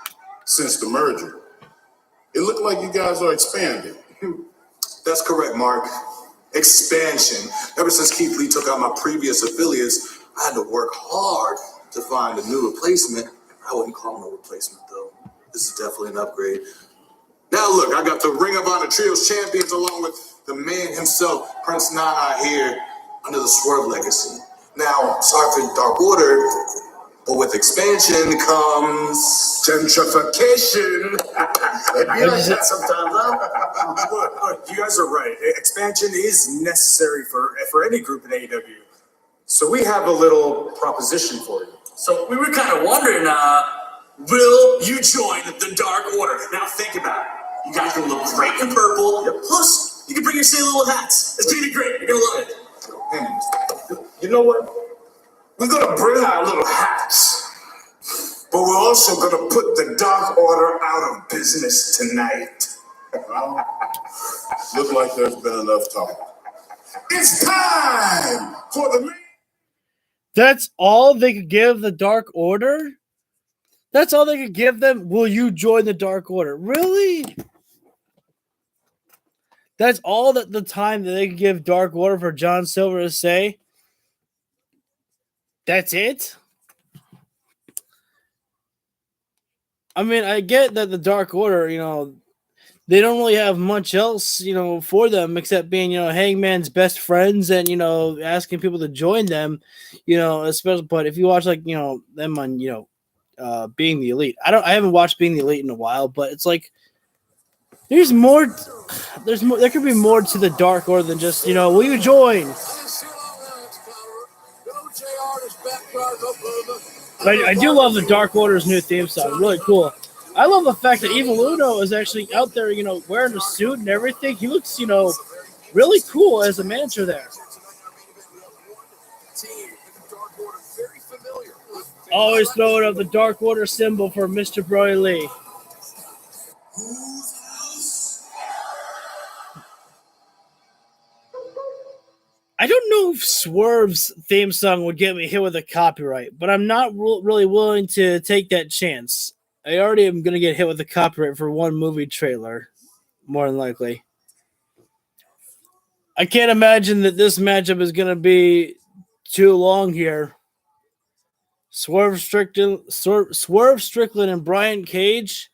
since the merger. It looked like you guys are expanding. That's correct, Mark. Expansion. Ever since Keith Lee took out my previous affiliates, I had to work hard to find a new replacement. I wouldn't call him a replacement, though. This is definitely an upgrade. Now look, I got the Ring of Honor Trios champions along with the man himself, Prince Nana, here under the Swerve legacy. Now, sorry for the Dark Order, but with expansion comes gentrification. You like that sometimes, huh? Look, you guys are right. Expansion is necessary for any group in AEW. So we have a little proposition for you. So we were kind of wondering, will you join the Dark Order? Now think about it. You guys can look great in purple. Yep. Plus, you can bring your silly little hats. It's gonna be great. You're gonna love it. You know what? We're gonna bring our little hats, but we're also gonna put the Dark Order out of business tonight. Look like there's been enough talk. It's time for the main. That's all they could give the Dark Order? That's all they could give them? Will you join the Dark Order? Really? That's all that the time that they could give Dark Order for John Silver to say? That's it? I mean, I get that the Dark Order, they don't really have much else, for them except being, Hangman's best friends and, asking people to join them, especially, but if you watch them on, Being the Elite. I haven't watched Being the Elite in a while, but it's like there could be more to the Dark Order than just, will you join? I do love the Dark Order's new theme song. Really cool. I love the fact that Evil Uno is actually out there, wearing a suit and everything. He looks, really cool as a manager there. Always throwing up the Dark Order symbol for Mr. Brody Lee. I don't know if Swerve's theme song would get me hit with a copyright, but I'm not really willing to take that chance. I already am going to get hit with a copyright for one movie trailer, more than likely. I can't imagine that this matchup is going to be too long here. Swerve Strickland and Brian Cage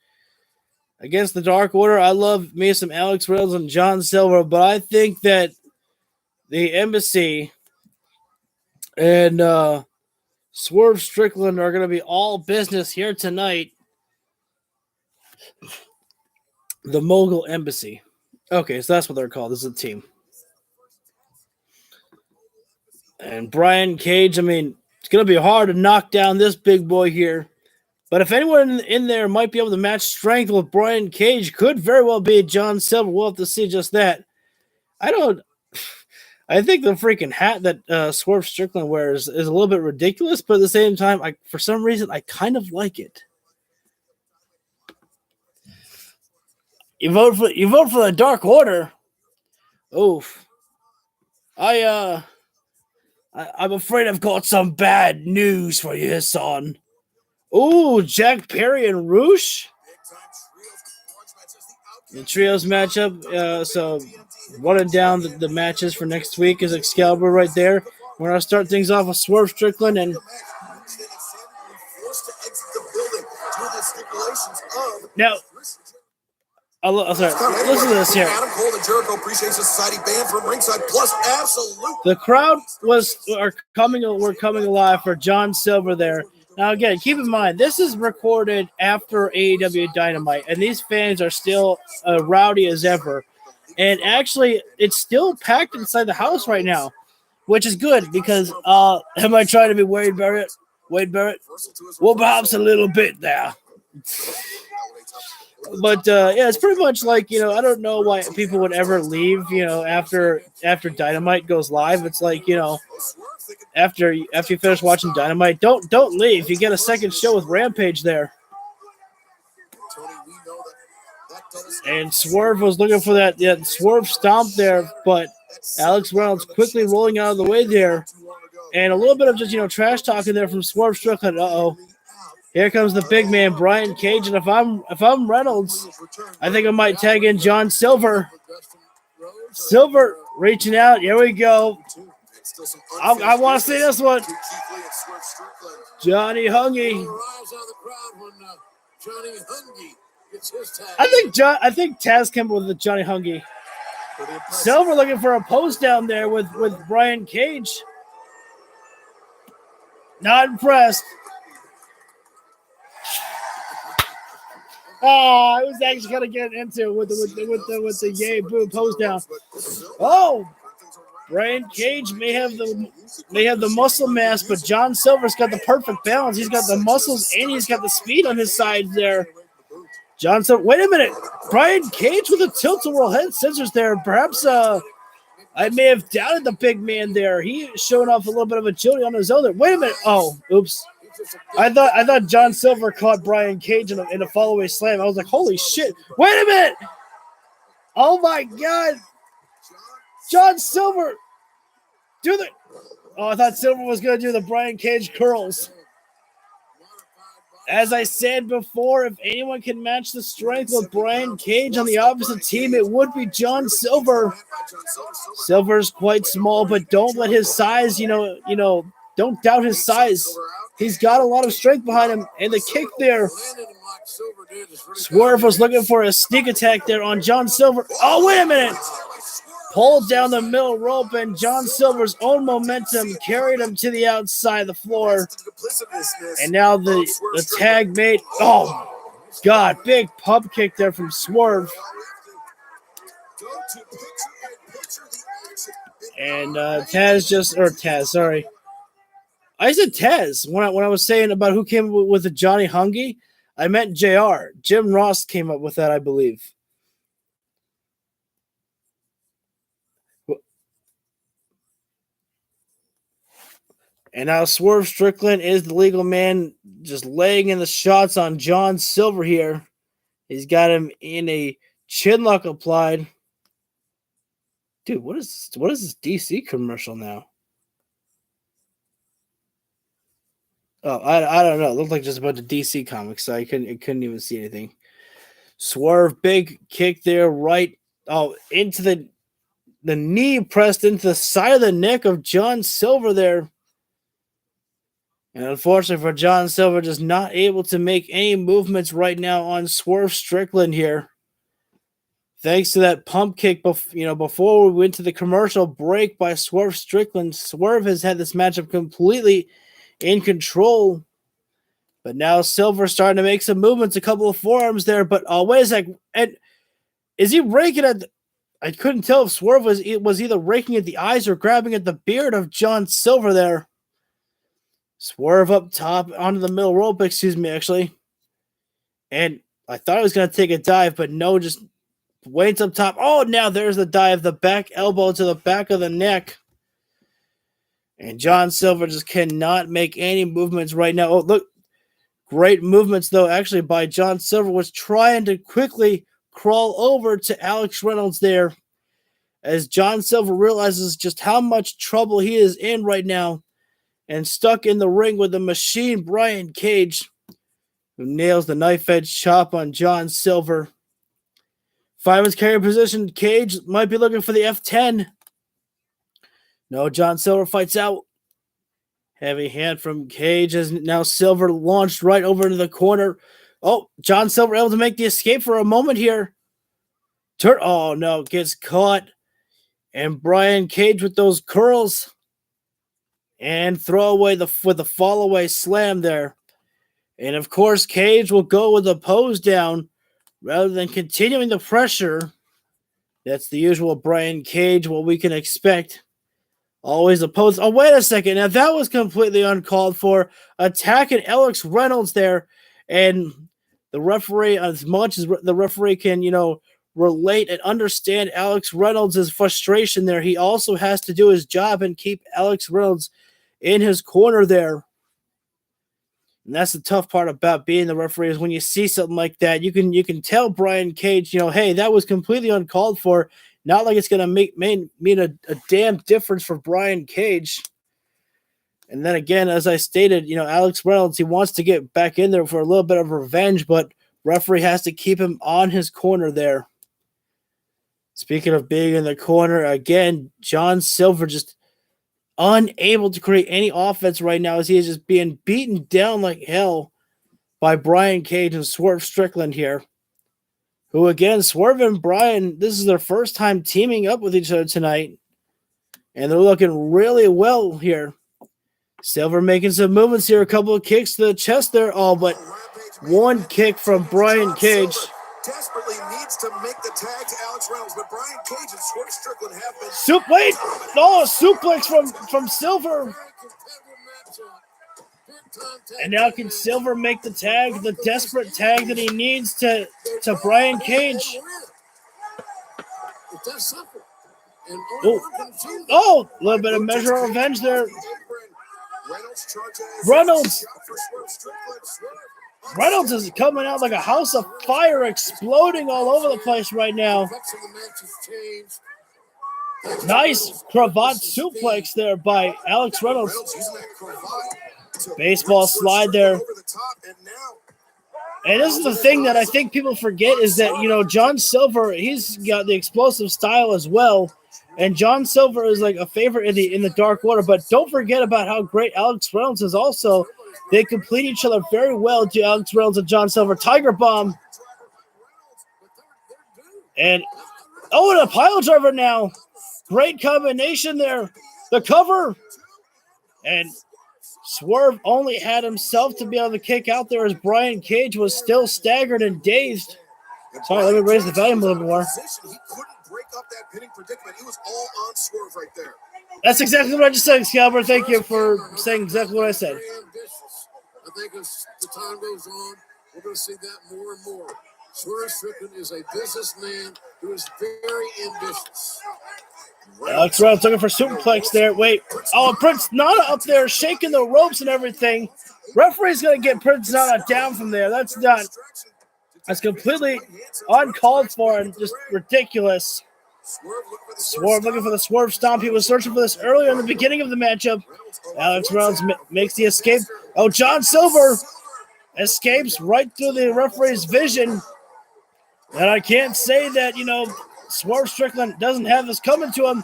against the Dark Order. I love me some Alex Reynolds and John Silver, but I think that the Embassy and Swerve Strickland are going to be all business here tonight. The Mogul Embassy. Okay, so that's what they're called. This is a team. And Brian Cage, it's going to be hard to knock down this big boy here. But if anyone in there might be able to match strength with Brian Cage, could very well be John Silver. We'll have to see just that. I think the freaking hat that Swerve Strickland wears is a little bit ridiculous, but at the same time, for some reason, I kind of like it. You vote for the Dark Order? Oof. I'm afraid I've got some bad news for you, son. Ooh, Jack Perry and Roosh? The trios matchup. So running down the matches for next week is Excalibur right there. We're going to start things off with Swerve Strickland and now. Listen to this here. Adam Cole and Jericho Appreciation Society band from ringside plus absolute. The crowd were coming alive for John Silver there. Now again, keep in mind this is recorded after AEW Dynamite, and these fans are still rowdy as ever. And actually, it's still packed inside the house right now, which is good because am I trying to be Wade Barrett? Well, perhaps a little bit there. But yeah, it's pretty much like, I don't know why people would ever leave, after Dynamite goes live. It's like, after you finish watching Dynamite, don't leave. You get a second show with Rampage there. And Swerve was looking for that Swerve stomp there, but Alex Reynolds quickly rolling out of the way there. And a little bit of just, trash talking there from Swerve Strickland. Uh-oh. Here comes the big man, Brian Cage, and if I'm Reynolds, I think I might tag in John Silver. Silver reaching out. Here we go. I want to see this one. Johnny Hungy. I think Taz came with the Johnny Hungy. Silver looking for a post down there with Brian Cage. Not impressed. I was actually gonna get into with the yay boo post down. Oh, Brian Cage may have the muscle mass, but John Silver's got the perfect balance. He's got the muscles and he's got the speed on his side there. John Silver. Wait a minute, Brian Cage with a tilt-a-whirl head scissors there. Perhaps I may have doubted the big man there. He showing off a little bit of agility on his own there. Wait a minute. Oh, oops. I thought John Silver caught Brian Cage in a follow-away slam. I was like, holy shit. Wait a minute. Oh, my God. John Silver. I thought Silver was going to do the Brian Cage curls. As I said before, if anyone can match the strength of Brian Cage on the opposite team, it would be John Silver. Silver's quite small, but don't let his size, don't doubt his size. He's got a lot of strength behind him. And the kick there. Swerve was looking for a sneak attack there on John Silver. Oh, wait a minute. Pulled down the middle rope, and John Silver's own momentum carried him to the outside of the floor. And now the tag mate. Oh, God. Big pump kick there from Swerve. And Taz, sorry. I said Taz when I was saying about who came up with the Johnny Hungy. I meant JR. Jim Ross came up with that, I believe. And now Swerve Strickland is the legal man, just laying in the shots on John Silver here. He's got him in a chin lock applied. Dude, what is this DC commercial now? Oh, I don't know. It looked like just a bunch of DC comics, so I couldn't even see anything. Swerve, big kick there, right. Oh, into the knee pressed into the side of the neck of John Silver there. And unfortunately for John Silver, just not able to make any movements right now on Swerve Strickland here. Thanks to that pump kick, before we went to the commercial break by Swerve Strickland, Swerve has had this matchup completely in control. But now Silver's starting to make some movements, a couple of forearms there. But wait a sec. And is he raking at I couldn't tell if Swerve was either raking at the eyes or grabbing at the beard of John Silver there. Swerve up top onto the middle rope, actually. And I thought he was going to take a dive, but no, just waits up top. Oh, now there's the dive, the back elbow to the back of the neck. And John Silver just cannot make any movements right now. Oh, look. Great movements, though, actually, by John Silver. Was trying to quickly crawl over to Alex Reynolds there. As John Silver realizes just how much trouble he is in right now. And stuck in the ring with the machine, Brian Cage, who nails the knife edge chop on John Silver. Fireman's carry position. Cage might be looking for the F10. No, John Silver fights out. Heavy hand from Cage as now Silver launched right over into the corner. Oh, John Silver able to make the escape for a moment here. Oh, no, gets caught. And Brian Cage with those curls. And throw away with the fall away slam there. And of course, Cage will go with the pose down rather than continuing the pressure. That's the usual Brian Cage, what we can expect. Always a pose. Oh, wait a second. Now that was completely uncalled for. Attacking Alex Reynolds there. And the referee, as much as the referee can, relate and understand Alex Reynolds' frustration there, he also has to do his job and keep Alex Reynolds in his corner there. And that's the tough part about being the referee, is when you see something like that, you can tell Brian Cage, hey, that was completely uncalled for. Not like it's going to mean a damn difference for Brian Cage. And then again, as I stated, Alex Reynolds, he wants to get back in there for a little bit of revenge, but referee has to keep him on his corner there. Speaking of being in the corner, again, John Silver just unable to create any offense right now as he is just being beaten down like hell by Brian Cage and Swerve Strickland here. Who again, Swerve and Brian, this is their first time teaming up with each other tonight. And they're looking really well here. Silver making some movements here, a couple of kicks to the chest there, all but one kick from Brian Cage. Desperately needs to make the tag to Alex Reynolds, but Brian Cage and Swerve Strickland have been. Suplex from Silver. And now can Silver make the tag, the desperate tag that he needs to Brian Cage? Oh, a little bit of measure of revenge there. Reynolds is coming out like a house of fire, exploding all over the place right now. Nice cravat suplex there by Alex Reynolds. Baseball slide there. And this is the thing that I think people forget is that, you know, John Silver, he's got the explosive style as well. And John Silver is like a favorite in the Dark Order. But don't forget about how great Alex Reynolds is also. They complete each other very well to Alex Reynolds and John Silver. Tiger Bomb. And, and a pile driver now. Great combination there. The cover. And Swerve only had himself to be able to kick out there as Brian Cage was still staggered and dazed. Sorry, let me raise the volume a little more. He couldn't break up that pinning predicament. He was all on Swerve right there. That's exactly what I just said, Scalper. Thank you for saying exactly what I said. I think as the time goes on, we're going to see that more and more. Swerve Strickland is a businessman who is very ambitious. Alex Reynolds looking for suplex there. Wait. Oh, Prince Nana up there shaking the ropes and everything. Referee's going to get Prince Nana down from there. That's completely uncalled for and just ridiculous. Swerve looking for the Swerve Stomp. He was searching for this earlier in the beginning of the matchup. Alex Reynolds makes the escape. Oh, John Silver escapes right through the referee's vision. And I can't say that, you know, Swerve Strickland doesn't have this coming to him.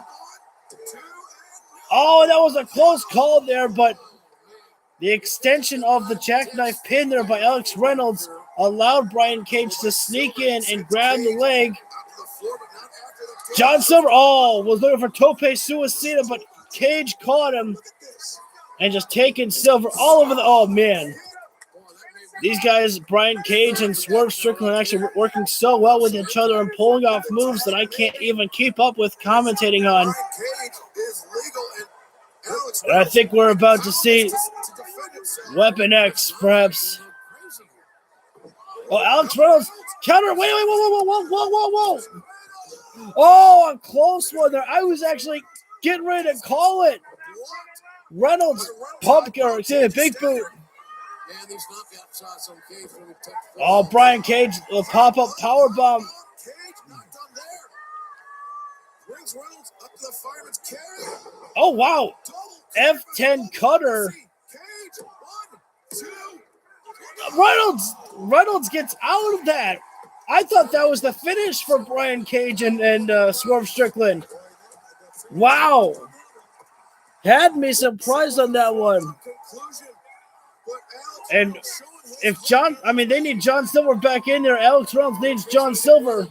Oh, that was a close call there, but the extension of the jackknife pin there by Alex Reynolds allowed Brian Cage to sneak in and grab the leg. John Silver, was looking for Tope Suicida, but Cage caught him and just taking Silver all over the... Oh, man. These guys, Brian Cage and Swerve Strickland, actually working so well with each other and pulling off moves that I can't even keep up with commentating on. And I think we're about to see Weapon X, perhaps. Oh, Alex Reynolds, counter. Wait, whoa. Oh, a close one there. I was actually getting ready to call it. Reynolds, big boot. Oh, Brian Cage, a pop-up powerbomb. Oh, wow. F10 cutter. Reynolds gets out of that. I thought that was the finish for Brian Cage and Swerve Strickland. Wow. Had me surprised on that one. And if they need John Silver back in there. Alex Reynolds needs John Silver.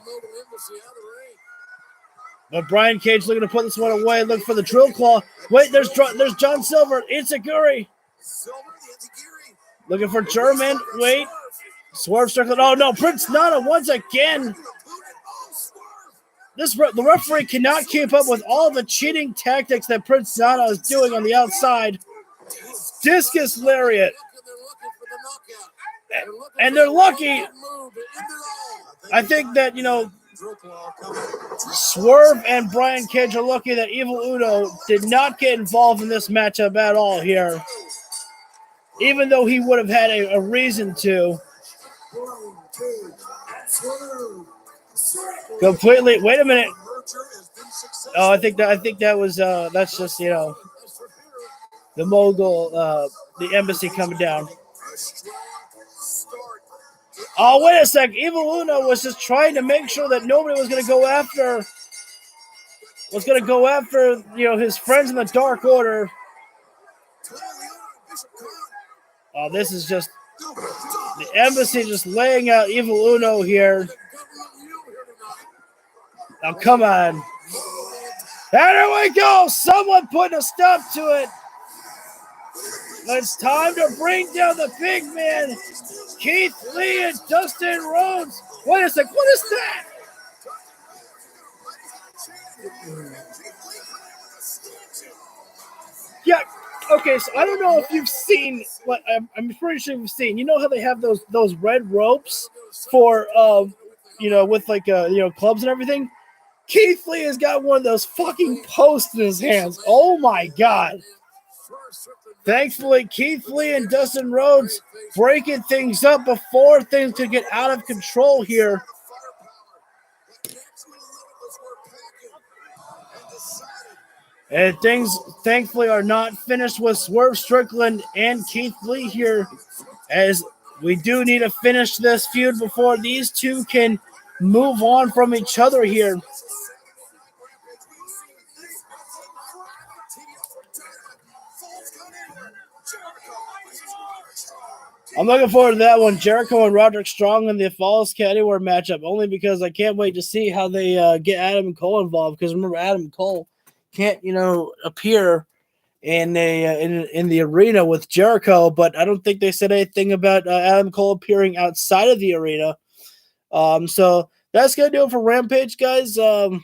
But Brian Cage looking to put this one away. Look for the drill claw. Wait, there's John Silver. Itaguri. Looking for German. Wait. Swerve Strickland. Oh, no. Prince Nana once again. The referee cannot keep up with all the cheating tactics that Prince Nana is doing on the outside. Discus lariat. And they're lucky. I think that, Swerve and Brian Cage are lucky that Evil Uno did not get involved in this matchup at all here. Even though he would have had a reason to. Completely. Wait a minute. Oh, I think that was that's just the mogul, the embassy coming down. Oh, wait a sec. Evil Uno was just trying to make sure that nobody was going to go after was going to go after, his friends in the Dark Order. This is just the Embassy just laying out Evil Uno here. Now, come on. There we go. Someone putting a stop to it. It's time to bring down the big man, Keith Lee and Dustin Rhodes. Wait a sec. What is that? Yeah. Okay. So I don't know if you've seen. What I'm pretty sure you've seen. You know how they have those red ropes for with like clubs and everything. Keith Lee has got one of those fucking posts in his hands. Oh my god. Thankfully, Keith Lee and Dustin Rhodes breaking things up before things could get out of control here. And things, thankfully, are not finished with Swerve Strickland and Keith Lee here, as we do need to finish this feud before these two can move on from each other here. I'm looking forward to that one. Jericho and Roderick Strong in the Falls Anywhere matchup, only because I can't wait to see how they get Adam Cole involved. Because remember, Adam Cole can't, appear in the arena with Jericho, but I don't think they said anything about Adam Cole appearing outside of the arena. So that's gonna do it for Rampage, guys. It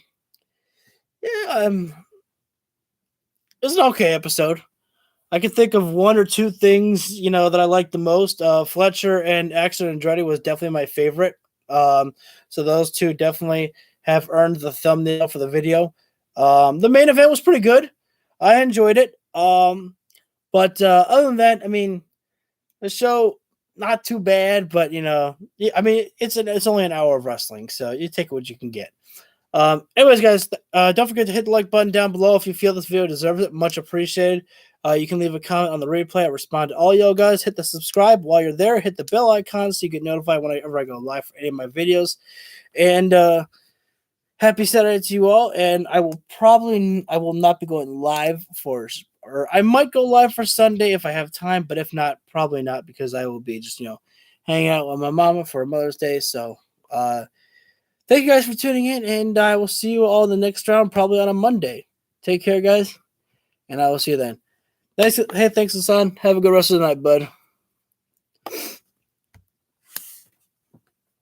was an okay episode. I can think of one or two things, that I liked the most. Fletcher and Andretti was definitely my favorite. So those two definitely have earned the thumbnail for the video. The main event was pretty good. I enjoyed it. But other than that, the show, not too bad, but it's only an hour of wrestling, so you take what you can get. Anyways, guys, don't forget to hit the like button down below if you feel this video deserves it. Much appreciated. You can leave a comment on the replay. I respond to all y'all guys. Hit the subscribe while you're there. Hit the bell icon so you get notified whenever I go live for any of my videos. And happy Saturday to you all. And I will not be going live or I might go live for Sunday if I have time, but if not, probably not, because I will be just hanging out with my mama for Mother's Day. So thank you guys for tuning in, and I will see you all in the next round, probably on a Monday. Take care, guys, and I will see you then. Thanks, Hassan. Have a good rest of the night, bud.